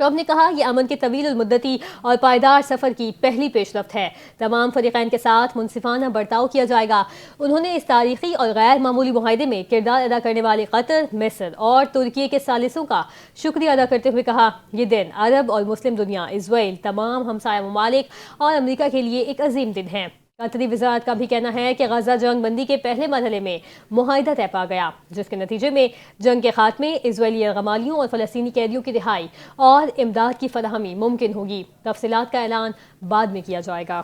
Trump نے کہا یہ امن کے طویل المدتی اور پائیدار سفر کی پہلی پیش رفت ہے۔ تمام فریقین کے ساتھ منصفانہ برتاؤ کیا جائے گا۔ انہوں نے اس تاریخی اور غیر معمولی معاہدے میں کردار ادا کرنے والے قطر، مصر اور ترکی کے ثالثوں کا شکریہ ادا کرتے ہوئے کہا یہ دن عرب اور مسلم دنیا، اسرائیل، تمام ہمسایہ ممالک اور امریکہ کے لیے ایک عظیم دن ہے۔ قطری وزارت کا بھی کہنا ہے کہ غزہ جنگ بندی کے پہلے مرحلے میں معاہدہ طے پا گیا، جس کے نتیجے میں جنگ کے خاتمے، اسرائیلی یرغمالیوں اور فلسطینی قیدیوں کی رہائی اور امداد کی فراہمی ممکن ہوگی۔ تفصیلات کا اعلان بعد میں کیا جائے گا۔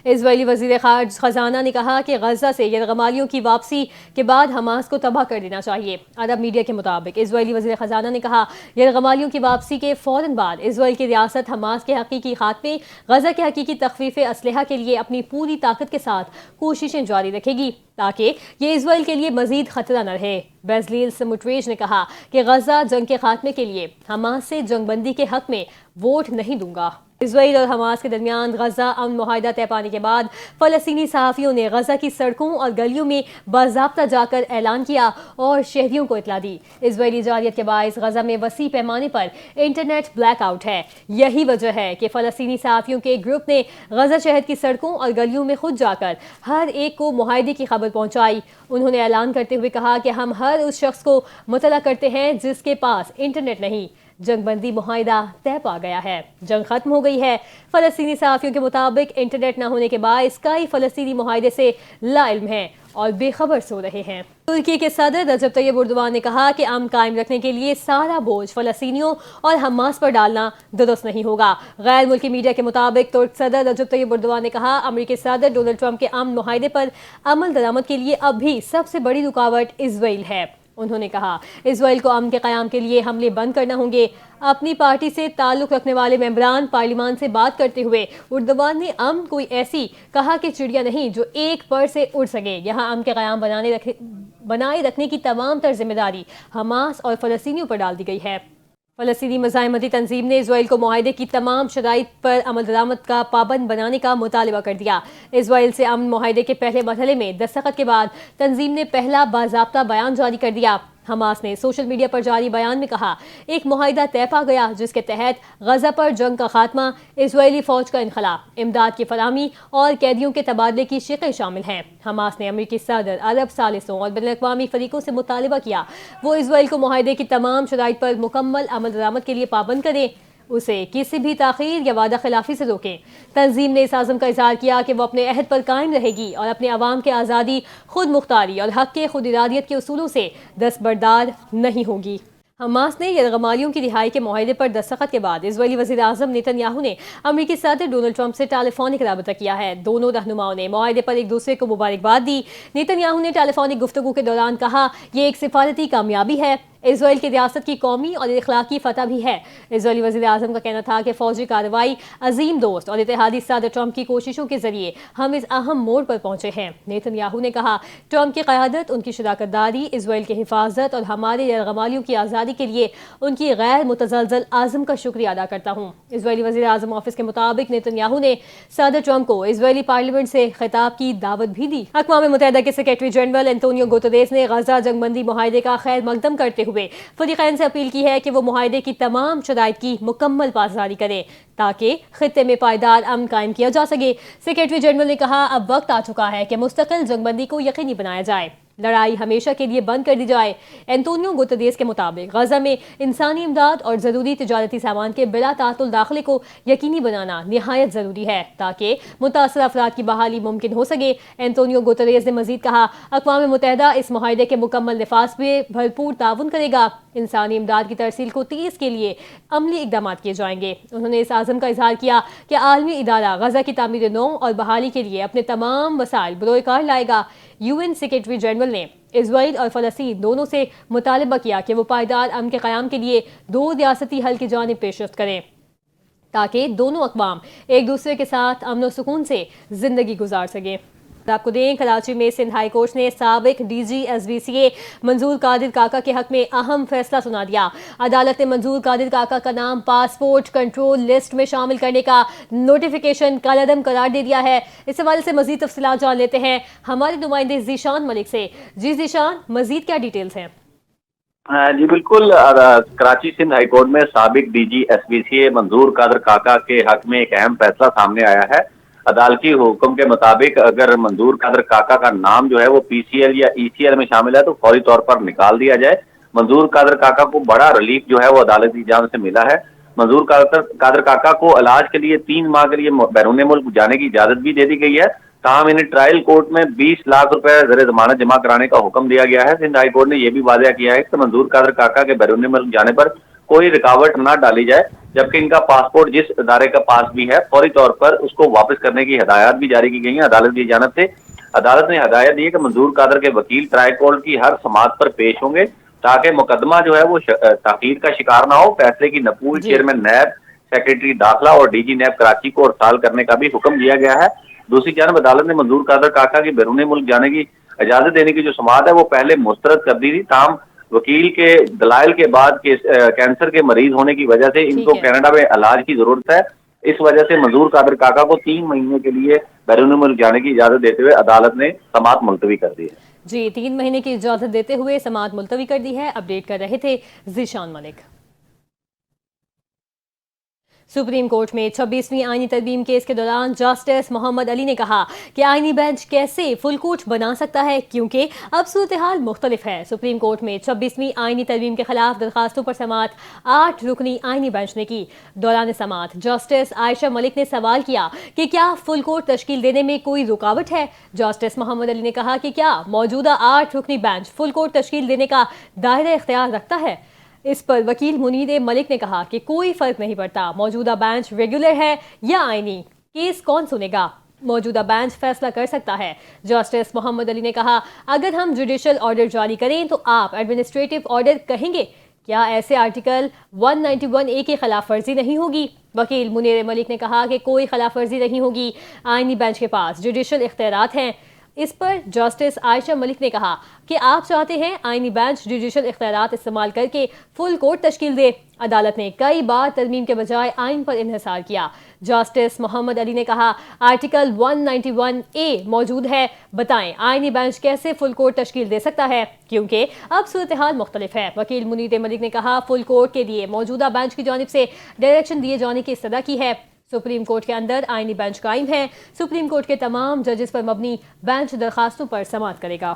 اسرائیلی وزیر خزانہ نے کہا کہ غزہ سے یرغمالیوں کی واپسی کے بعد حماس کو تباہ کر دینا چاہیے۔ عرب میڈیا کے مطابق اسرائیلی وزیر خزانہ نے کہا یرغمالیوں کی واپسی کے فوراً بعد اسرائیل کی ریاست حماس کے حقیقی خاتمے، غزہ کے حقیقی تخفیف اسلحہ کے لیے اپنی پوری طاقت کے ساتھ کوششیں جاری رکھے گی تاکہ یہ اسرائیل کے لیے مزید خطرہ نہ رہے۔ بیزلیل سموٹریچ نے کہا کہ غزہ جنگ کے خاتمے کے لیے حماس سے جنگ بندی کے حق میں ووٹ نہیں دوں گا۔ اسرائیل اور حماس کے درمیان غزہ امن معاہدہ طے پانے کے بعد فلسطینی صحافیوں نے غزہ کی سڑکوں اور گلیوں میں باضابطہ جا کر اعلان کیا اور شہریوں کو اطلاع دی۔ اسرائیلی جارحیت کے باعث غزہ میں وسیع پیمانے پر انٹرنیٹ بلیک آؤٹ ہے۔ یہی وجہ ہے کہ فلسطینی صحافیوں کے ایک گروپ نے غزہ شہر کی سڑکوں اور گلیوں میں خود جا کر ہر ایک کو معاہدے کی خبر پہنچائی۔ انہوں نے اعلان کرتے ہوئے کہا کہ ہم ہر اس شخص کو مطلع کرتے ہیں جس کے پاس انٹرنیٹ نہیں۔ جنگ بندی معاہدہ طے پا گیا ہے، جنگ ختم ہو گئی ہے۔ فلسطینی صحافیوں کے مطابق انٹرنیٹ نہ ہونے کے باعث کئی فلسطینی معاہدے سے لا علم ہیں اور بے خبر سو رہے ہیں۔ ترکی کے صدر رجب طیب اردوان نے کہا کہ امن قائم رکھنے کے لیے سارا بوجھ فلسطینیوں اور حماس پر ڈالنا درست نہیں ہوگا۔ غیر ملکی میڈیا کے مطابق ترک صدر رجب طیب اردوان نے کہا امریکی صدر ڈونلڈ ٹرمپ کے امن معاہدے پر عمل درآمد کے لیے اب بھی سب سے بڑی رکاوٹ اسرائیل ہے۔ انہوں نے کہا اسرائیل کو امن کے قیام کے لیے حملے بند کرنا ہوں گے۔ اپنی پارٹی سے تعلق رکھنے والے ممبران پارلیمان سے بات کرتے ہوئے اردوان نے امن کوئی ایسی کہا کہ چڑیا نہیں جو ایک پر سے اڑ سکے۔ یہاں امن کے قیام بنائے رکھنے کی تمام تر ذمہ داری حماس اور فلسطینیوں پر ڈال دی گئی ہے۔ فلسطینی مزاحمتی تنظیم نے اسرائیل کو معاہدے کی تمام شرائط پر عمل درآمد کا پابند بنانے کا مطالبہ کر دیا۔ اسرائیل سے امن معاہدے کے پہلے مرحلے میں دستخط کے بعد تنظیم نے پہلا باضابطہ بیان جاری کر دیا۔ حماس نے سوشل میڈیا پر جاری بیان میں کہا ایک معاہدہ طے پا گیا جس کے تحت غزہ پر جنگ کا خاتمہ، اسرائیلی فوج کا انخلا، امداد کی فراہمی اور قیدیوں کے تبادلے کی شقیں شامل ہیں۔ حماس نے امریکی صدر، عرب ثالثوں اور بین الاقوامی فریقوں سے مطالبہ کیا وہ اسرائیل کو معاہدے کی تمام شرائط پر مکمل عمل درآمد کے لیے پابند کریں، اسے کسی بھی تاخیر یا وعدہ خلافی سے روکیں۔ تنظیم نے اس عزم کا اظہار کیا کہ وہ اپنے عہد پر قائم رہے گی اور اپنے عوام کے آزادی، خود مختاری اور حق کے خود ارادیت کے اصولوں سے دستبردار نہیں ہوگی۔ حماس نے یرغمالیوں کی رہائی کے معاہدے پر دستخط کے بعد اسرائیلی وزیر اعظم نیتن یاہو نے امریکی صدر ڈونلڈ ٹرمپ سے ٹیلی فونک رابطہ کیا ہے۔ دونوں رہنماؤں نے معاہدے پر ایک دوسرے کو مبارکباد دی۔ نیتن یاہو نے ٹیلی فونک گفتگو کے دوران کہا یہ ایک سفارتی کامیابی ہے، اسرائیل کی ریاست کی قومی اور اخلاقی فتح بھی ہے۔ اسرائیلی وزیر اعظم کا کہنا تھا کہ فوجی کارروائی، عظیم دوست اور اتحادی صدر ٹرمپ کی کوششوں کے ذریعے ہم اس اہم موڑ پر پہنچے ہیں۔ نیتن یاہو نے کہا ٹرمپ کی قیادت، ان کی شراکت داری، اسرائیل کی حفاظت اور ہمارے یرغمالیوں کی آزادی کے لیے ان کی غیر متزلزل عزم کا شکریہ ادا کرتا ہوں۔ اسرائیلی وزیر اعظم آفس کے مطابق نیتن یاہو نے صدر ٹرمپ کو اسرائیلی پارلیمنٹ سے خطاب کی دعوت بھی دی۔ اقوام متحدہ کے سیکریٹری جنرل انتونیو گوتریس نے غزہ جنگ بندی معاہدے کا خیر مقدم کرتے ہوئے فریقین سے اپیل کی ہے کہ وہ معاہدے کی تمام شرائط کی مکمل پاسداری کریں تاکہ خطے میں پائیدار امن قائم کیا جا سکے۔ سیکریٹری جنرل نے کہا اب وقت آ چکا ہے کہ مستقل جنگ بندی کو یقینی بنایا جائے، لڑائی ہمیشہ کے لیے بند کر دی جائے۔ انتونیو گوتریس کے مطابق غزہ میں انسانی امداد اور ضروری تجارتی سامان کے بلا تعطل داخلے کو یقینی بنانا نہایت ضروری ہے تاکہ متاثرہ افراد کی بحالی ممکن ہو سکے۔ انتونیو گوتریس نے مزید کہا اقوام متحدہ اس معاہدے کے مکمل نفاذ میں بھرپور تعاون کرے گا۔ انسانی امداد کی ترسیل کو تیز کے لیے عملی اقدامات کیے جائیں گے۔ انہوں نے اس عزم کا اظہار کیا کہ عالمی ادارہ غزہ کی تعمیر نو اور بحالی کے لیے اپنے تمام وسائل بروئے کار لائے گا۔ UN سیکریٹری جنرل نے اسرائیل اور فلسطین دونوں سے مطالبہ کیا کہ وہ پائیدار امن کے قیام کے لیے دو ریاستی حل کی جانب پیشرفت کریں تاکہ دونوں اقوام ایک دوسرے کے ساتھ امن و سکون سے زندگی گزار سکیں۔ آپ کو دیں کراچی میں سندھ ہائی کورٹ نے سابق DG SBCA منظور قادر کاکا کے حق میں اہم فیصلہ سنا دیا۔ عدالت نے منظور قادر کاکا کا نام پاسپورٹ کنٹرول لسٹ میں شامل کرنے کا نوٹیفیکیشن کالعدم قرار دے دیا ہے۔ اس حوالے سے مزید تفصیلات جان لیتے ہیں ہمارے نمائندے ذیشان ملک سے۔ جی ذیشان، مزید کیا ڈیٹیلز ہیں؟ جی بالکل، کراچی سندھ ہائی کورٹ میں سابق D G S B C A Manzoor Qadir Kaka کے حق میں ایک اہم فیصلہ سامنے آیا ہے۔ عدالتی حکم کے مطابق اگر منظور قادر کاکا کا نام جو ہے وہ پی سی ایل یا ای سی ایل میں شامل ہے تو فوری طور پر نکال دیا جائے۔ منظور قادر کاکا کو بڑا ریلیف جو ہے وہ عدالتی جانچ سے ملا ہے۔ منظور قادر کاکا کو علاج کے لیے 3 ماہ کے لیے بیرون ملک جانے کی اجازت بھی دے دی گئی ہے، تاہم انہیں ٹرائل کورٹ میں 20 لاکھ روپے زیر ضمانت جمع کرانے کا حکم دیا گیا ہے۔ سندھ ہائی کورٹ نے یہ بھی واضح کیا ہے کہ منظور قادر کاکا کے بیرون ملک جانے پر کوئی رکاوٹ نہ ڈالی جائے، جبکہ ان کا پاسپورٹ جس ادارے کا پاس بھی ہے فوری طور پر اس کو واپس کرنے کی ہدایات بھی جاری کی گئی ہیں عدالت کی جانب سے۔ عدالت نے ہدایت دی ہے کہ منظور قادر کے وکیل ٹرائل کورٹ کی ہر سماعت پر پیش ہوں گے تاکہ مقدمہ جو ہے وہ تاخیر کا شکار نہ ہو۔ فیصلے کی نفوذ جی چیئرمین نیب، سیکرٹری داخلہ اور ڈی جی نیب کراچی کو ارسال کرنے کا بھی حکم دیا گیا ہے۔ دوسری جانب عدالت نے منظور قادر کاکا کی بیرون ملک جانے کی اجازت دینے کی جو سماعت ہے وہ پہلے مسترد کر دی تھی، تاہم وکیل کے دلائل کے بعد کینسر کے مریض ہونے کی وجہ سے ان کو ٹھیک ہے کینیڈا میں علاج کی ضرورت ہے۔ اس وجہ سے منظور قادر کاکا کو 3 مہینے کے لیے بیرون ملک جانے کی اجازت دیتے ہوئے عدالت نے سماعت ملتوی کر دی ہے۔ جی 3 مہینے کی اجازت دیتے ہوئے سماعت ملتوی کر دی ہے۔ اپڈیٹ کر رہے تھے ذیشان ملک۔ سپریم کورٹ میں 26ویں آئینی ترمیم کیس کے دوران جسٹس محمد علی نے کہا کہ آئینی بینچ کیسے فل کوٹ بنا سکتا ہے کیونکہ اب صورتحال مختلف ہے۔ سپریم کورٹ میں 26ویں آئینی ترمیم کے خلاف درخواستوں پر سماعت 8 رکنی آئینی بینچ نے کی۔ دوران سماعت جسٹس عائشہ ملک نے سوال کیا کہ کیا فل کوٹ تشکیل دینے میں کوئی رکاوٹ ہے۔ جسٹس محمد علی نے کہا کہ کیا موجودہ 8 رکنی بینچ فل کوٹ تشکیل دینے کا دائرہ اختیار رکھتا ہے۔ اس پر وکیل منیر ملک نے کہا کہ کوئی فرق نہیں پڑتا، موجودہ بینچ ریگولر ہے یا آئینی، کیس کون سنے گا، موجودہ بینچ فیصلہ کر سکتا ہے۔ جسٹس محمد علی نے کہا اگر ہم جوڈیشل آرڈر جاری کریں تو آپ ایڈمنسٹریٹو آرڈر کہیں گے، کیا ایسے آرٹیکل 191A کی خلاف ورزی نہیں ہوگی؟ وکیل منیر ملک نے کہا کہ کوئی خلاف ورزی نہیں ہوگی، آئینی بینچ کے پاس جوڈیشل اختیارات ہیں۔ اس پر جسٹس عائشہ ملک نے کہا کہ آپ چاہتے ہیں آئینی بینچ جوڈیشل اختیارات استعمال کر کے فل کورٹ تشکیل دے۔ عدالت نے کئی بار ترمیم کے بجائے آئین پر انحصار کیا۔ جسٹس محمد علی نے کہا آرٹیکل 191A موجود ہے، بتائیں آئینی بینچ کیسے فل کورٹ تشکیل دے سکتا ہے کیونکہ اب صورتحال مختلف ہے۔ وکیل منیر ملک نے کہا فل کورٹ کے لیے موجودہ بینچ کی جانب سے ڈائریکشن دیے جانے کی استدعا کی ہے۔ سپریم کورٹ کے اندر آئینی بینچ قائم ہے، سپریم کورٹ کے تمام ججز پر مبنی بینچ درخواستوں پر سماعت کرے گا۔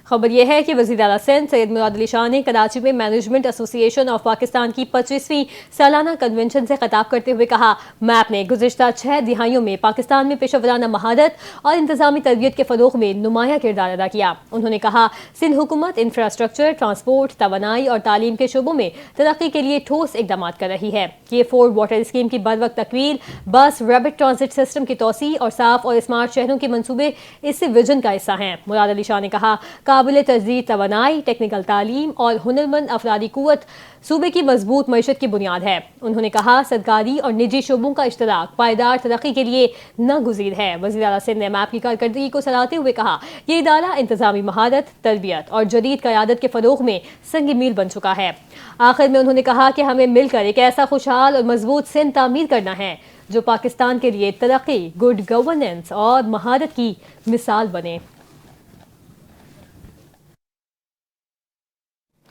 خبر یہ ہے کہ وزیر اعلیٰ سندھ سید مراد علی شاہ نے کراچی میں مینجمنٹ ایسوسی ایشن آف پاکستان کی 25ویں سالانہ کنونشن سے خطاب کرتے ہوئے کہا میپ نے گزشتہ 6 دہائیوں میں پاکستان میں پیشہ ورانہ مہارت اور انتظامی تربیت کے فروغ میں نمایاں کردار ادا کیا۔ انہوں نے کہا سندھ حکومت انفراسٹرکچر، ٹرانسپورٹ، توانائی اور تعلیم کے شعبوں میں ترقی کے لیے ٹھوس اقدامات کر رہی ہے۔ K4 واٹر اسکیم کی بروقت تکمیل، بس ریپڈ ٹرانزٹ سسٹم کی توسیع اور صاف اور اسمارٹ شہروں کے منصوبے اس سے ویژن کا حصہ ہیں۔ مراد علی شاہ نے کہا قابل تجدید توانائی، ٹیکنیکل تعلیم اور ہنرمند افرادی قوت صوبے کی مضبوط معیشت کی بنیاد ہے۔ انہوں نے کہا سرکاری اور نجی شعبوں کا اشتراک پائیدار ترقی کے لیے ناگزیر ہے۔ وزیر اعلیٰ سندھ نے میپ کی کارکردگی کو سراہتے ہوئے کہا یہ ادارہ انتظامی مہارت، تربیت اور جدید قیادت کے فروغ میں سنگ میل بن چکا ہے۔ آخر میں انہوں نے کہا کہ ہمیں مل کر ایک ایسا خوشحال اور مضبوط سندھ تعمیر کرنا ہے جو پاکستان کے لیے ترقی، گڈ گورننس اور مہارت کی مثال بنے۔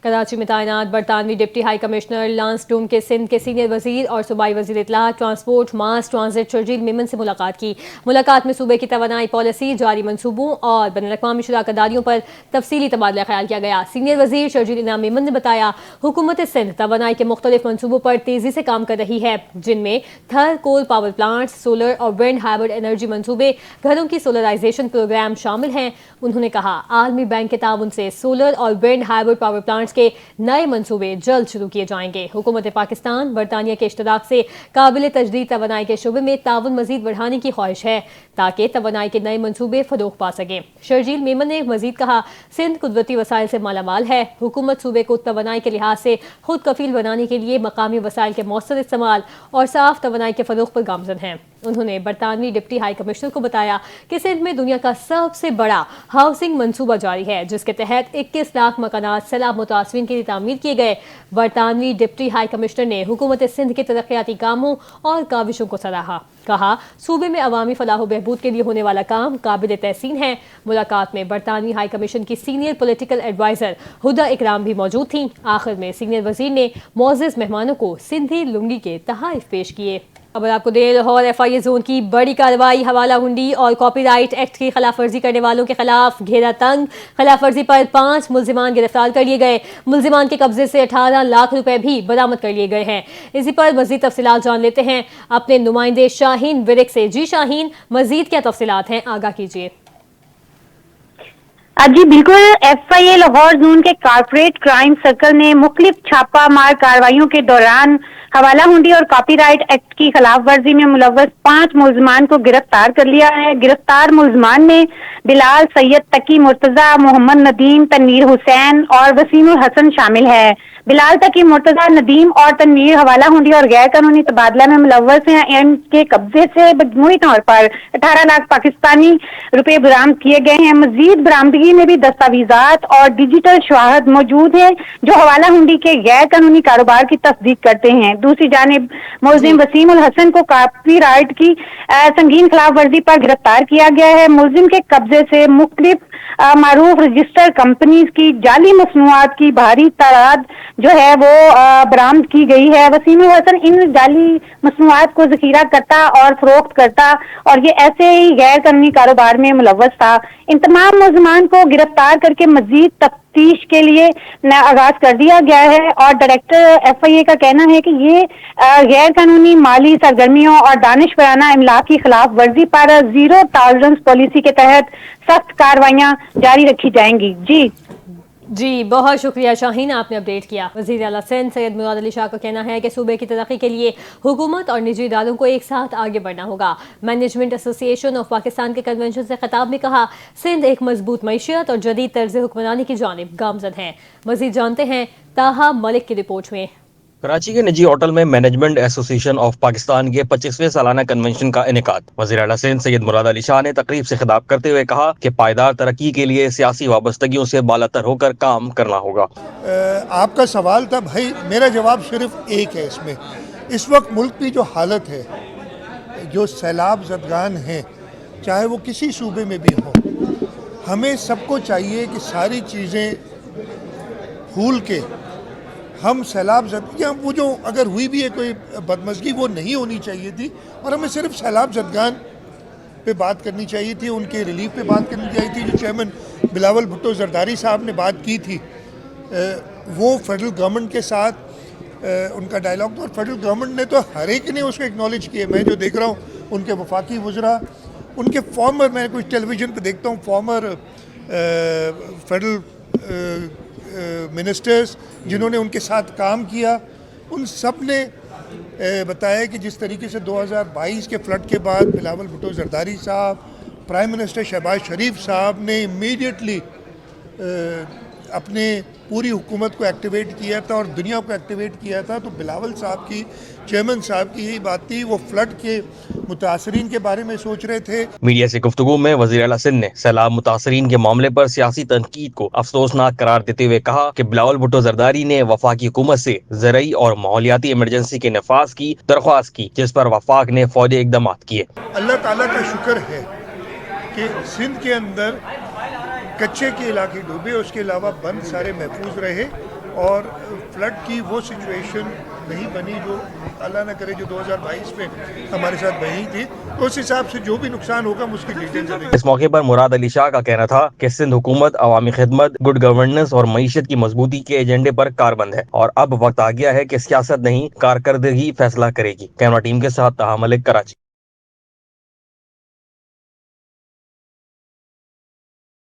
کراچی میں تعینات برطانوی ڈپٹی ہائی کمشنر لانس ڈوم کے سندھ کے سینئر وزیر اور صوبائی وزیر اطلاعات، ٹرانسپورٹ، ماس ٹرانزٹ شرجیل میمن سے ملاقات کی۔ ملاقات میں صوبے کی توانائی پالیسی، جاری منصوبوں اور بین الاقوامی شراکت داریوں پر تفصیلی تبادلہ خیال کیا گیا۔ سینئر وزیر شرجیل انعام میمن نے بتایا حکومت سندھ توانائی کے مختلف منصوبوں پر تیزی سے کام کر رہی ہے جن میں تھر کول پاور پلانٹس، سولر اور ونڈ ہائبرڈ انرجی منصوبے، گھروں کی سولرائزیشن پروگرام شامل ہیں۔ انہوں نے کہا عالمی بینک کے تعاون سے سولر اور ونڈ ہائبرڈ پاور پلانٹس کے نئے منصوبے جلد شروع کیے جائیں گے۔ حکومت پاکستان برطانیہ کے اشتراک سے قابل تجدید توانائی کے شعبے میں تعاون مزید بڑھانے کی خواہش ہے تاکہ توانائی کے نئے منصوبے فروغ پا سکیں۔ شرجیل میمن نے مزید کہا سندھ قدرتی وسائل سے مالا مال ہے، حکومت صوبے کو توانائی کے لحاظ سے خود کفیل بنانے کے لیے مقامی وسائل کے مؤثر استعمال اور صاف توانائی کے فروغ پر گامزن ہے۔ انہوں نے برطانوی ڈپٹی ہائی کمشنر کو بتایا کہ سندھ میں دنیا کا سب سے بڑا ہاؤسنگ منصوبہ جاری ہے، جس کے تحت 21 لاکھ مکانات سیلاب متاثرین کے لیے تعمیر کیے گئے۔ برطانوی ڈپٹی ہائی کمشنر نے حکومت سندھ کے ترقیاتی کاموں اور کاوشوں کو سراہا۔ کہا صوبے میں عوامی فلاح و بہبود کے لیے ہونے والا کام قابل تحسین ہے۔ ملاقات میں برطانوی ہائی کمیشن کی سینئر پولیٹیکل ایڈوائزر ہدا اکرام بھی موجود تھیں۔ آخر میں سینئر وزیر نے معزز مہمانوں کو سندھی لنگی کے تحائف پیش کیے۔ خبر آپ کو دے لاہور FIA زون کی بڑی کارروائی، حوالہ ہنڈی اور کاپی رائٹ ایکٹ کی خلاف ورزی کرنے والوں کے خلاف گھیرا تنگ، خلاف ورزی پر 5 ملزمان گرفتار کر لیے گئے۔ ملزمان کے قبضے سے 18 لاکھ روپے بھی برآمد کر لیے گئے ہیں۔ اسی پر مزید تفصیلات جان لیتے ہیں اپنے نمائندے شاہین ورک سے۔ جی شاہین، مزید کیا تفصیلات ہیں، آگاہ کیجیے۔ جی بالکل، FIA لاہور زون کے کارپوریٹ کرائم سرکل نے مختلف چھاپہ مار کارروائیوں کے دوران حوالہ ہنڈی اور کاپی رائٹ ایکٹ کی خلاف ورزی میں ملوث 5 ملزمان کو گرفتار کر لیا ہے۔ گرفتار ملزمان میں بلال، سید تقی، مرتضی، محمد ندیم، تنویر حسین اور وسیم الحسن شامل ہے۔ بلال تقی، مرتضی، ندیم اور تنویر حوالہ ہنڈی اور غیر قانونی تبادلہ میں ملوث ہیں۔ ان کے قبضے سے مجموعی طور پر 18 لاکھ پاکستانی روپے برآمد کیے گئے ہیں۔ مزید برآمدگی میں بھی دستاویزات اور ڈیجیٹل شواہد موجود ہیں جو حوالہ ہنڈی کے غیر قانونی کاروبار کی تصدیق کرتے ہیں۔ دوسری جانب ملزم وسیم الحسن کو کاپی رائٹ کی سنگین خلاف ورزی پر گرفتار کیا گیا ہے۔ ملزم کے قبضے سے مختلف معروف رجسٹر کمپنیز کی جعلی مصنوعات کی بھاری تعداد جو ہے وہ برآمد کی گئی ہے۔ وسیم الحسن ان جعلی مصنوعات کو ذخیرہ کرتا اور فروخت کرتا اور یہ ایسے ہی غیر قانونی کاروبار میں ملوث تھا۔ ان تمام ملزمان کو گرفتار کر کے مزید تفتیش کے لیے آغاز کر دیا گیا ہے اور ڈائریکٹر FIA کا کہنا ہے کہ یہ غیر قانونی مالی سرگرمیوں اور دانشورانہ املاک کی خلاف ورزی پر زیرو ٹالرنس پالیسی کے تحت سخت کارروائیاں جاری رکھی جائیں گی۔ جی بہت شکریہ شاہین، آپ نے اپڈیٹ کیا۔ وزیر اعلیٰ سندھ سید مراد علی شاہ کا کہنا ہے کہ صوبے کی ترقی کے لیے حکومت اور نجی اداروں کو ایک ساتھ آگے بڑھنا ہوگا۔ مینجمنٹ ایسوسی ایشن آف پاکستان کے کنونشن سے خطاب میں کہا سندھ ایک مضبوط معیشت اور جدید طرز حکمرانی کی جانب گامزن ہے۔ مزید جانتے ہیں طاہا ملک کی رپورٹ میں۔ کراچی کے نجی ہوٹل میں مینجمنٹ ایسوسی ایشن آف پاکستان کے 25ویں سالانہ کنونشن کا انعقاد۔ وزیر اعلیٰ سندھ سید مراد علی شاہ نے تقریب سے خطاب کرتے ہوئے کہا کہ پائیدار ترقی کے لیے سیاسی وابستگیوں سے بالاتر ہو کر کام کرنا ہوگا۔ آپ کا سوال تھا بھائی، میرا جواب صرف ایک ہے اس میں۔ اس وقت ملک کی جو حالت ہے، جو سیلاب زدگان ہیں، چاہے وہ کسی صوبے میں بھی ہوں، ہمیں سب کو چاہیے کہ ساری چیزیں بھول کے ہم سیلاب زدگیاں وہ جو اگر ہوئی بھی ہے کوئی بدمزگی وہ نہیں ہونی چاہیے تھی، اور ہمیں صرف سیلاب زدگان پہ بات کرنی چاہیے تھی، ان کے ریلیف پہ بات کرنی چاہیے تھی۔ جو چیئرمین بلاول بھٹو زرداری صاحب نے بات کی تھی، وہ فیڈرل گورنمنٹ کے ساتھ ان کا ڈائلاگ تھا، اور فیڈرل گورنمنٹ نے تو ہر ایک نے اس کو اکنالج کیا۔ میں جو دیکھ رہا ہوں ان کے وفاقی وزراء، ان کے فارمر، میں کچھ ٹیلی ویژن پہ دیکھتا ہوں، فارمر فیڈرل منسٹرز جنہوں نے ان کے ساتھ کام کیا، ان سب نے بتایا کہ جس طریقے سے 2022 کے فلڈ کے بعد بلاول بھٹو زرداری صاحب، پرائم منسٹر شہباز شریف صاحب نے امیڈیٹلی اپنے پوری حکومت کو ایکٹیویٹ کیا تھا اور دنیا کو ایکٹیویٹ کیا تھا، تو بلاول صاحب کی، چیئرمین صاحب کی یہی بات تھی۔ وہ فلڈ کے متاثرین کے بارے میں سوچ رہے تھے۔ میڈیا سے گفتگو میں وزیر اعلیٰ سندھ نے سیلاب متاثرین کے معاملے پر سیاسی تنقید کو افسوسناک قرار دیتے ہوئے کہا کہ بلاول بھٹو زرداری نے وفاقی حکومت سے زرعی اور ماحولیاتی ایمرجنسی کے نفاذ کی درخواست کی، جس پر وفاق نے فوری اقدامات کیے۔ اللہ تعالیٰ کا شکر ہے کہ سندھ کے اندر کچے کے علاقے ڈوبے، اس کے علاوہ بند سارے محفوظ رہے اور فلڈ کی وہ سچویشن نہیں بنی جو اللہ نہ کرے جو 2022 میں ہمارے ساتھ بنی تھی۔ تو اس حساب سے جو بھی نقصان ہوگا اس کی ڈیٹیل دیں گے۔ اس موقع پر مراد علی شاہ کا کہنا تھا کہ سندھ حکومت عوامی خدمت، گڈ گورننس اور معیشت کی مضبوطی کے ایجنڈے پر کاربند ہے اور اب وقت آ گیا ہے کہ سیاست نہیں کارکردگی فیصلہ کرے گی۔ کیمرہ ٹیم کے ساتھ طاہا ملک، کراچی۔